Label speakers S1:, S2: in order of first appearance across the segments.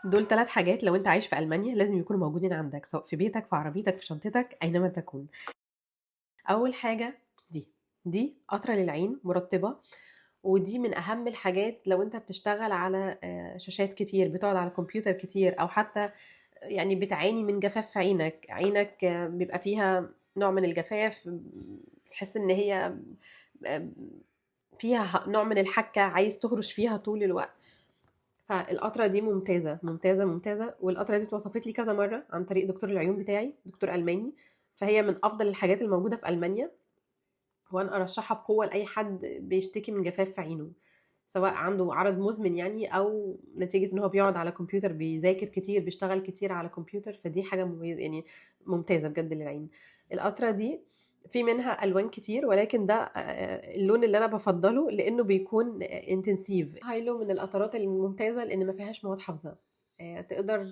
S1: دول 3 حاجات لو أنت عايش في ألمانيا لازم يكونوا موجودين عندك، سواء في بيتك، في عربيتك، في شنطتك، أينما تكون. أول حاجة دي، دي قطرة للعين مرطبة، ودي من أهم الحاجات لو أنت بتشتغل على شاشات كتير، بتقعد على كمبيوتر كتير، أو حتى يعني بتعاني من جفاف في عينك، عينك بيبقى فيها نوع من الجفاف، تحس إن هي آه، فيها نوع من الحكة، عايز تهرش فيها طول الوقت. فالقطرة دي ممتازة ممتازة ممتازة، والقطرة دي اتوصفت لي كذا مرة عن طريق دكتور العيون بتاعي، دكتور ألماني. فهي من أفضل الحاجات الموجودة في ألمانيا، وأنا أرشحها بقوة لأي حد بيشتكي من جفاف في عينه، سواء عنده عرض مزمن يعني، أو نتيجة إن هو بيقعد على كمبيوتر، بيذاكر كتير، بيشتغل كتير على كمبيوتر، فدي حاجة مميزة يعني، ممتازة بجد للعين. القطرة دي في منها ألوان كتير، ولكن ده اللون اللي أنا بفضله لأنه بيكون انتنسيف هايلو، من القطرات الممتازة لأن ما فيهاش مواد حافظة، تقدر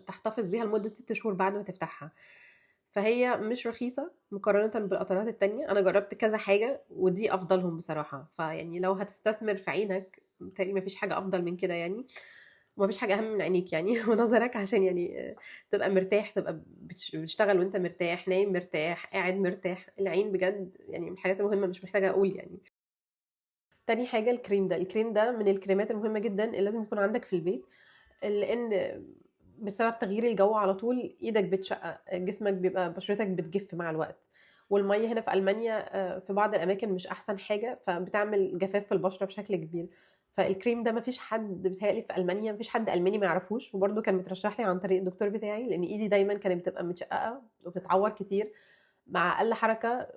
S1: تحتفظ بيها لمدة 6 شهور بعد ما تفتحها. فهي مش رخيصة مقارنة بالقطرات التانية، أنا جربت كذا حاجة ودي أفضلهم بصراحة. فيعني لو هتستثمر في عينك متهيألي مفيش حاجة أفضل من كده يعني، ومفيش حاجة أهم من عينيك يعني ونظرك، عشان يعني تبقى مرتاح، تبقى بتشتغل وانت مرتاح، نايم مرتاح، قاعد مرتاح. العين بجد يعني من الحاجات المهمة، مش محتاجة أقول يعني. تاني حاجة الكريم ده، الكريم ده من الكريمات المهمة جدا اللي لازم يكون عندك في البيت، لان بسبب تغيير الجو على طول ايدك بتشقق، جسمك بيبقى بشرتك بتجف مع الوقت، والمية هنا في ألمانيا في بعض الأماكن مش أحسن حاجة، فبتعمل جفاف في البشرة بشكل كبير. فالكريم ده مفيش حد بيتهيألي في ألمانيا، مفيش حد ألماني ما يعرفوش، وبرده كان مترشح لي عن طريق الدكتور بتاعي، لأن إيدي دايما كانت بتبقى متشققة وبتتعور كتير، مع أقل حركة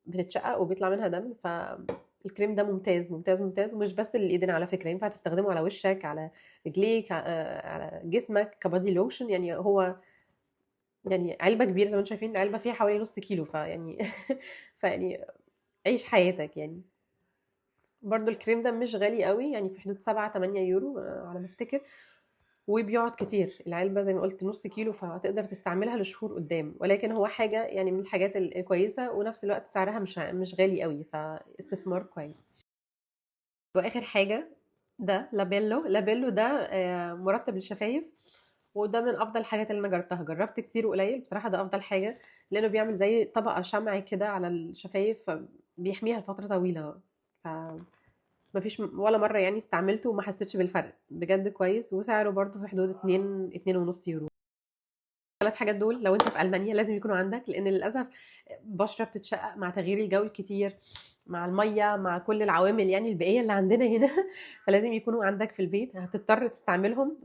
S1: بتتشقق وبيطلع منها دم. فالكريم ده ممتاز ممتاز ممتاز، ومش بس للإيدين على فكرة، ينفع تستخدمه على وشك، على رجليك، على جسمك كبادي لوشن يعني. هو يعني علبة كبيرة زي ما انتم شايفين، العلبة فيها حوالي نص كيلو، فيعني فيعني عيش حياتك يعني. برضو الكريم ده مش غالي قوي يعني، في حدود 7 8 يورو على ما افتكر، وبيقعد كتير. العلبة زي ما قلت نص كيلو، فهتقدر تستعملها لشهور قدام، ولكن هو حاجة يعني من الحاجات الكويسة، ونفس الوقت سعرها مش غالي قوي، فاستثمار كويس. واخر حاجة ده لابيلو، لابيلو ده مرطب للشفايف، وده من افضل الحاجات اللي انا جربتها، جربت كتير وقليل بصراحة، ده افضل حاجة، لانه بيعمل زي طبقة شمع كده على الشفايف، فبيحميها لفترة طويلة. ف مفيش ولا مرة يعني استعملته وما حسيتش بالفرق، بجد كويس، وسعره برضه في حدود 2 2.5 يورو. 3 حاجات دول لو انت في ألمانيا لازم يكونوا عندك، لان للأسف بشرة بتتشقق مع تغيير الجو الكتير، مع المية، مع كل العوامل يعني البيئية اللي عندنا هنا فلازم يكونوا عندك في البيت، هتضطر تستعملهم.